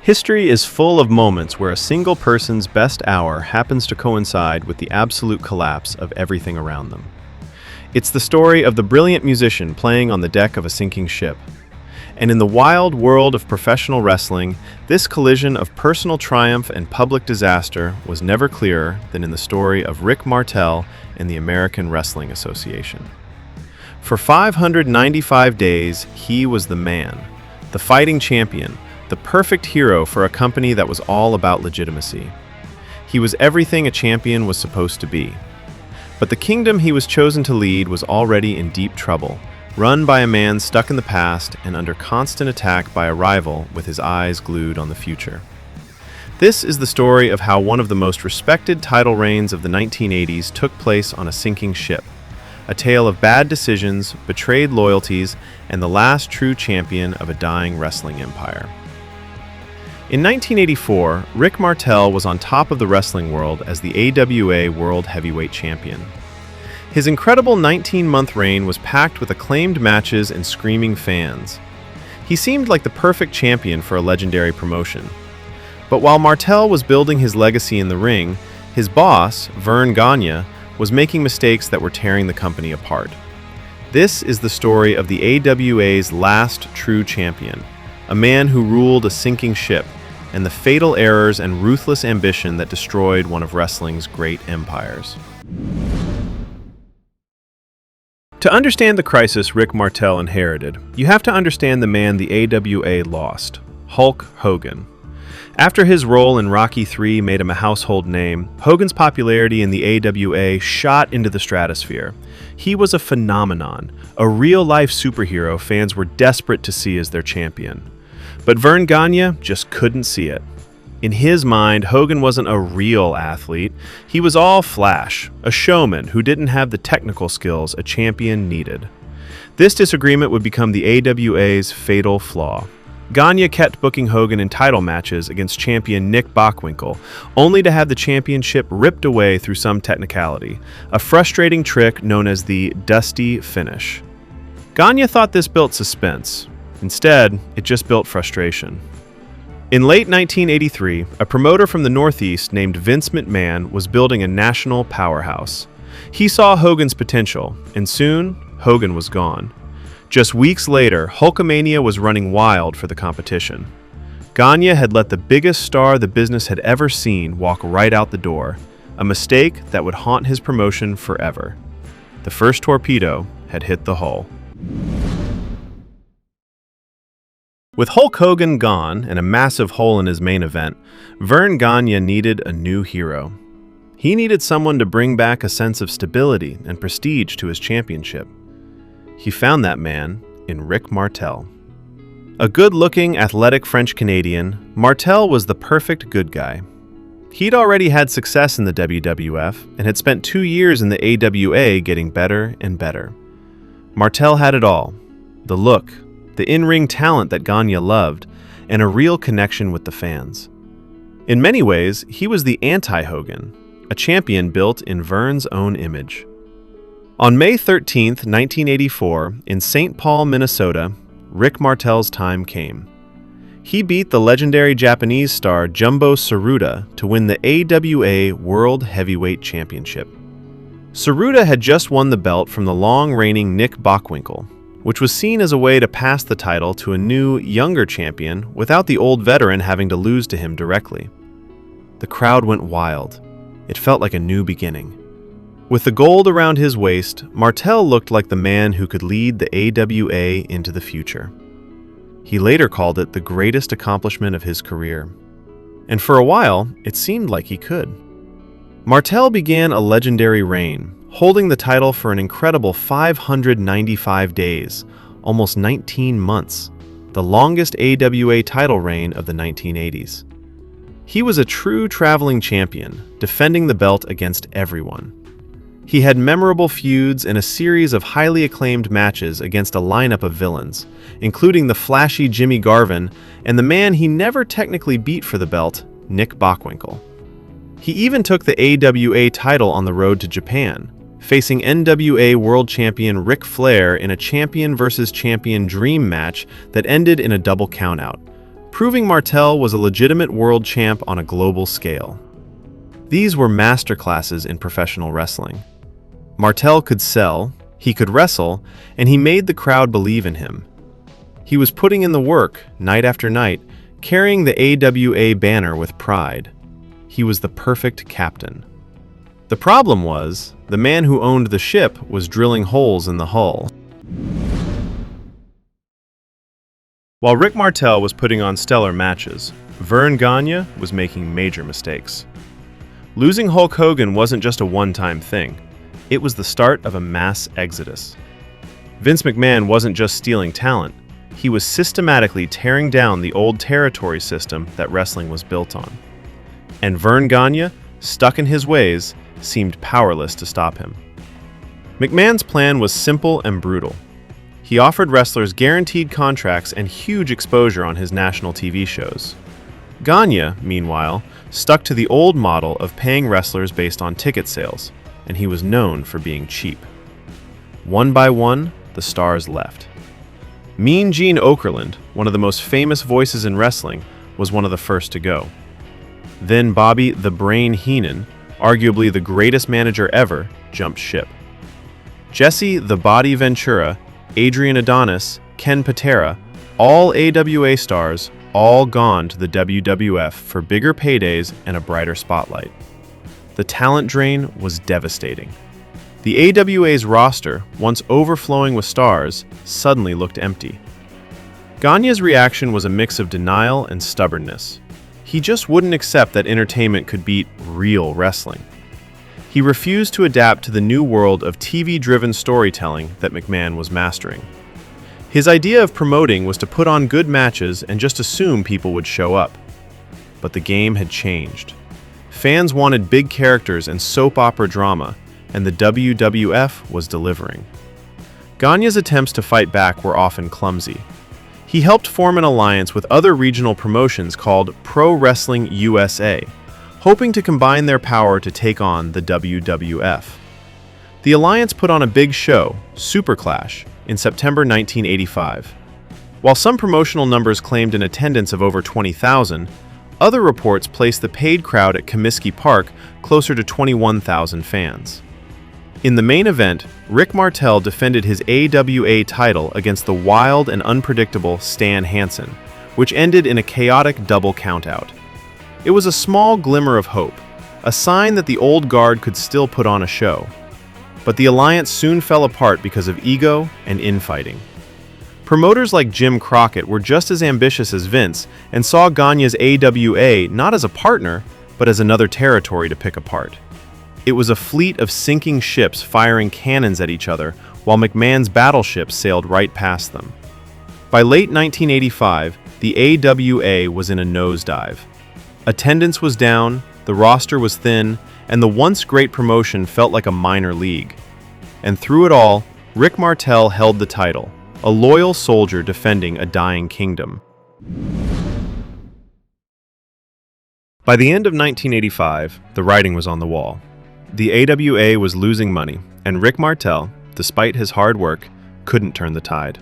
History is full of moments where a single person's best hour happens to coincide with the absolute collapse of everything around them. It's the story of the brilliant musician playing on the deck of a sinking ship. And in the wild world of professional wrestling, this collision of personal triumph and public disaster was never clearer than in the story of Rick Martel and the American Wrestling Association. For 595 days, he was the man, the fighting champion, the perfect hero for a company that was all about legitimacy. He was everything a champion was supposed to be. But the kingdom he was chosen to lead was already in deep trouble, run by a man stuck in the past and under constant attack by a rival with his eyes glued on the future. This is the story of how one of the most respected title reigns of the 1980s took place on a sinking ship, a tale of bad decisions, betrayed loyalties, and the last true champion of a dying wrestling empire. In 1984, Rick Martel was on top of the wrestling world as the AWA World Heavyweight Champion. His incredible 19-month reign was packed with acclaimed matches and screaming fans. He seemed like the perfect champion for a legendary promotion. But while Martel was building his legacy in the ring, his boss, Verne Gagne, was making mistakes that were tearing the company apart. This is the story of the AWA's last true champion, a man who ruled a sinking ship, and the fatal errors and ruthless ambition that destroyed one of wrestling's great empires. To understand the crisis Rick Martel inherited, you have to understand the man the AWA lost, Hulk Hogan. After his role in Rocky III made him a household name, Hogan's popularity in the AWA shot into the stratosphere. He was a phenomenon, a real-life superhero fans were desperate to see as their champion. But Verne Gagne just couldn't see it. In his mind, Hogan wasn't a real athlete. He was all flash, a showman who didn't have the technical skills a champion needed. This disagreement would become the AWA's fatal flaw. Gagne kept booking Hogan in title matches against champion Nick Bockwinkel, only to have the championship ripped away through some technicality, a frustrating trick known as the Dusty Finish. Gagne thought this built suspense. Instead, it just built frustration. In late 1983, a promoter from the Northeast named Vince McMahon was building a national powerhouse. He saw Hogan's potential, and soon, Hogan was gone. Just weeks later, Hulkamania was running wild for the competition. Gagne had let the biggest star the business had ever seen walk right out the door, a mistake that would haunt his promotion forever. The first torpedo had hit the hull. With Hulk Hogan gone and a massive hole in his main event, Verne Gagne needed a new hero. He needed someone to bring back a sense of stability and prestige to his championship. He found that man in Rick Martel. A good-looking, athletic French-Canadian, Martel was the perfect good guy. He'd already had success in the WWF and had spent 2 years in the AWA getting better and better. Martel had it all: the look, the in-ring talent that Gagne loved, and a real connection with the fans. In many ways, he was the anti-Hogan, a champion built in Verne's own image. On May 13, 1984, in St. Paul, Minnesota, Rick Martel's time came. He beat the legendary Japanese star Jumbo Tsuruta to win the AWA World Heavyweight Championship. Tsuruta had just won the belt from the long-reigning Nick Bockwinkel, which was seen as a way to pass the title to a new, younger champion without the old veteran having to lose to him directly. The crowd went wild. It felt like a new beginning. With the gold around his waist, Martel looked like the man who could lead the AWA into the future. He later called it the greatest accomplishment of his career. And for a while, it seemed like he could. Martel began a legendary reign, holding the title for an incredible 595 days, almost 19 months, the longest AWA title reign of the 1980s. He was a true traveling champion, defending the belt against everyone. He had memorable feuds and a series of highly acclaimed matches against a lineup of villains, including the flashy Jimmy Garvin and the man he never technically beat for the belt, Nick Bockwinkel. He even took the AWA title on the road to Japan, facing NWA World Champion Ric Flair in a champion versus champion dream match that ended in a double countout, proving Martel was a legitimate world champ on a global scale. These were masterclasses in professional wrestling. Martel could sell, he could wrestle, and he made the crowd believe in him. He was putting in the work, night after night, carrying the AWA banner with pride. He was the perfect captain. The problem was, the man who owned the ship was drilling holes in the hull. While Rick Martel was putting on stellar matches, Verne Gagne was making major mistakes. Losing Hulk Hogan wasn't just a one-time thing. It was the start of a mass exodus. Vince McMahon wasn't just stealing talent. He was systematically tearing down the old territory system that wrestling was built on. And Verne Gagne, stuck in his ways, seemed powerless to stop him. McMahon's plan was simple and brutal. He offered wrestlers guaranteed contracts and huge exposure on his national TV shows. Gagne, meanwhile, stuck to the old model of paying wrestlers based on ticket sales, and he was known for being cheap. One by one, the stars left. Mean Gene Okerlund, one of the most famous voices in wrestling, was one of the first to go. Then Bobby "The Brain" Heenan, arguably the greatest manager ever, jumped ship. Jesse "The Body" Ventura, Adrian Adonis, Ken Patera, all AWA stars, all gone to the WWF for bigger paydays and a brighter spotlight. The talent drain was devastating. The AWA's roster, once overflowing with stars, suddenly looked empty. Gagne's reaction was a mix of denial and stubbornness. He just wouldn't accept that entertainment could beat real wrestling. He refused to adapt to the new world of TV-driven storytelling that McMahon was mastering. His idea of promoting was to put on good matches and just assume people would show up. But the game had changed. Fans wanted big characters and soap opera drama, and the WWF was delivering. Gagne's attempts to fight back were often clumsy. He helped form an alliance with other regional promotions called Pro Wrestling USA, hoping to combine their power to take on the WWF. The alliance put on a big show, Super Clash, in September 1985. While some promotional numbers claimed an attendance of over 20,000, other reports placed the paid crowd at Comiskey Park closer to 21,000 fans. In the main event, Rick Martel defended his AWA title against the wild and unpredictable Stan Hansen, which ended in a chaotic double countout. It was a small glimmer of hope, a sign that the old guard could still put on a show. But the alliance soon fell apart because of ego and infighting. Promoters like Jim Crockett were just as ambitious as Vince and saw Gagne's AWA not as a partner, but as another territory to pick apart. It was a fleet of sinking ships firing cannons at each other while McMahon's battleships sailed right past them. By late 1985, the AWA was in a nosedive. Attendance was down, the roster was thin, and the once great promotion felt like a minor league. And through it all, Rick Martel held the title, a loyal soldier defending a dying kingdom. By the end of 1985, the writing was on the wall. The AWA was losing money, and Rick Martel, despite his hard work, couldn't turn the tide.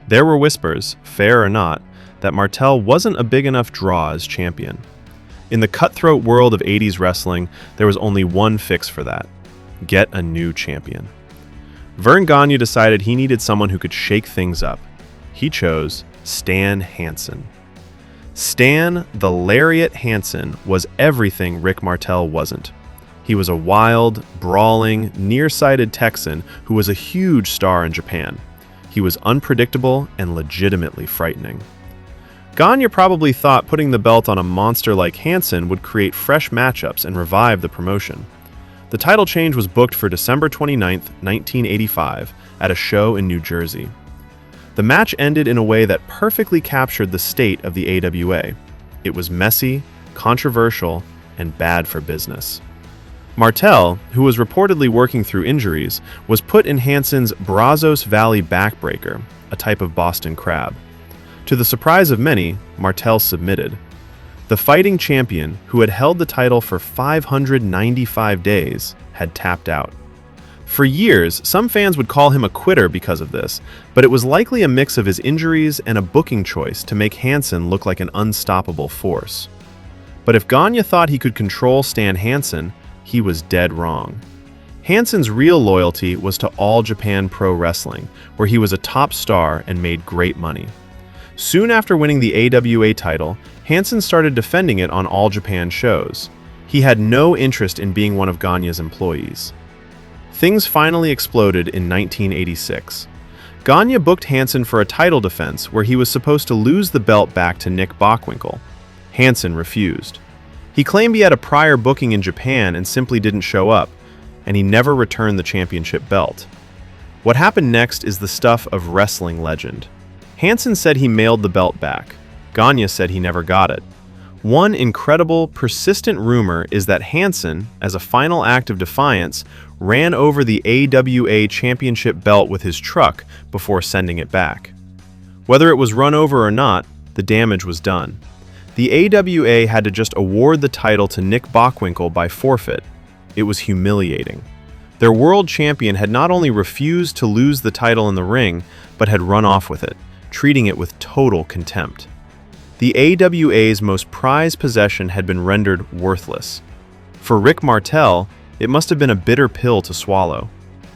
There were whispers, fair or not, that Martel wasn't a big enough draw as champion. In the cutthroat world of 80s wrestling, there was only one fix for that: get a new champion. Verne Gagne decided he needed someone who could shake things up. He chose Stan Hansen. Stan, the Lariat Hansen, was everything Rick Martel wasn't. He was a wild, brawling, nearsighted Texan who was a huge star in Japan. He was unpredictable and legitimately frightening. Gagne probably thought putting the belt on a monster like Hansen would create fresh matchups and revive the promotion. The title change was booked for December 29, 1985, at a show in New Jersey. The match ended in a way that perfectly captured the state of the AWA. It was messy, controversial, and bad for business. Martel, who was reportedly working through injuries, was put in Hansen's Brazos Valley backbreaker, a type of Boston crab. To the surprise of many, Martel submitted. The fighting champion, who had held the title for 595 days, had tapped out. For years, some fans would call him a quitter because of this, but it was likely a mix of his injuries and a booking choice to make Hansen look like an unstoppable force. But if Gagne thought he could control Stan Hansen, he was dead wrong. Hansen's real loyalty was to All Japan Pro Wrestling, where he was a top star and made great money. Soon after winning the AWA title, Hansen started defending it on All Japan shows. He had no interest in being one of Gagne's employees. Things finally exploded in 1986. Gagne booked Hansen for a title defense where he was supposed to lose the belt back to Nick Bockwinkel. Hansen refused. He claimed he had a prior booking in Japan and simply didn't show up, and he never returned the championship belt. What happened next is the stuff of wrestling legend. Hansen said he mailed the belt back. Gagne said he never got it. One incredible, persistent rumor is that Hansen, as a final act of defiance, ran over the AWA championship belt with his truck before sending it back. Whether it was run over or not, the damage was done. The AWA had to just award the title to Nick Bockwinkel by forfeit. It was humiliating. Their world champion had not only refused to lose the title in the ring, but had run off with it, treating it with total contempt. The AWA's most prized possession had been rendered worthless. For Rick Martel, it must have been a bitter pill to swallow.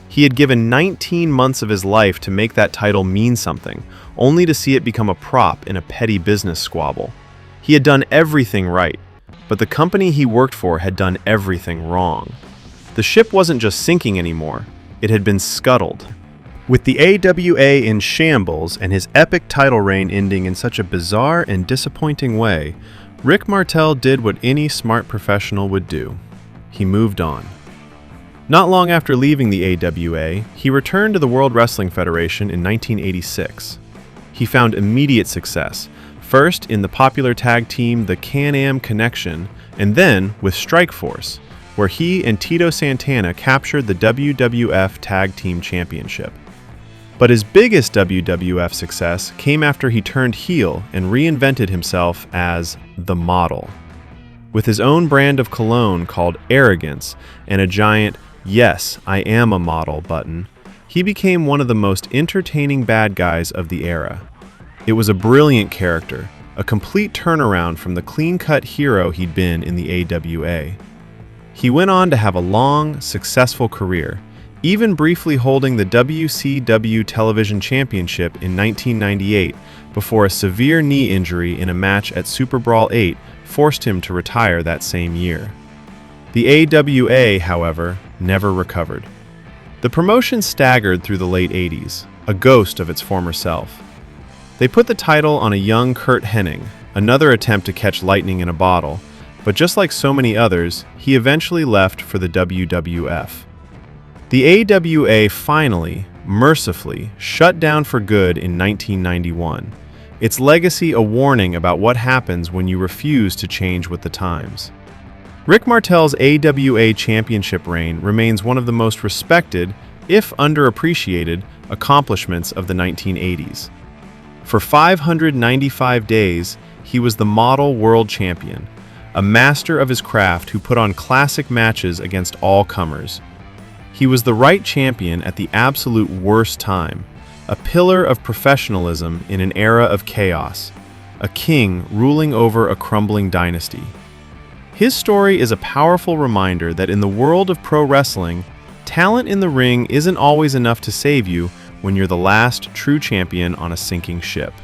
He had given 19 months of his life to make that title mean something, only to see it become a prop in a petty business squabble. He had done everything right, but the company he worked for had done everything wrong. The ship wasn't just sinking anymore, it had been scuttled. With the AWA in shambles and his epic title reign ending in such a bizarre and disappointing way, Rick Martel did what any smart professional would do. He moved on. Not long after leaving the AWA, he returned to the World Wrestling Federation in 1986. He found immediate success, first in the popular tag team the Can-Am Connection, and then with Strikeforce, where he and Tito Santana captured the WWF Tag Team Championship. But his biggest WWF success came after he turned heel and reinvented himself as the Model. With his own brand of cologne called Arrogance and a giant "Yes, I am a model" button, he became one of the most entertaining bad guys of the era. It was a brilliant character, a complete turnaround from the clean-cut hero he'd been in the AWA. He went on to have a long, successful career, even briefly holding the WCW Television Championship in 1998 before a severe knee injury in a match at Super Brawl 8 forced him to retire that same year. The AWA, however, never recovered. The promotion staggered through the late 80s, a ghost of its former self. They put the title on a young Curt Hennig, another attempt to catch lightning in a bottle, but just like so many others, he eventually left for the WWF. The AWA finally, mercifully, shut down for good in 1991, its legacy a warning about what happens when you refuse to change with the times. Rick Martel's AWA championship reign remains one of the most respected, if underappreciated, accomplishments of the 1980s. For 595 days, he was the Model World Champion, a master of his craft who put on classic matches against all comers. He was the right champion at the absolute worst time, a pillar of professionalism in an era of chaos, a king ruling over a crumbling dynasty. His story is a powerful reminder that in the world of pro wrestling, talent in the ring isn't always enough to save you when you're the last true champion on a sinking ship.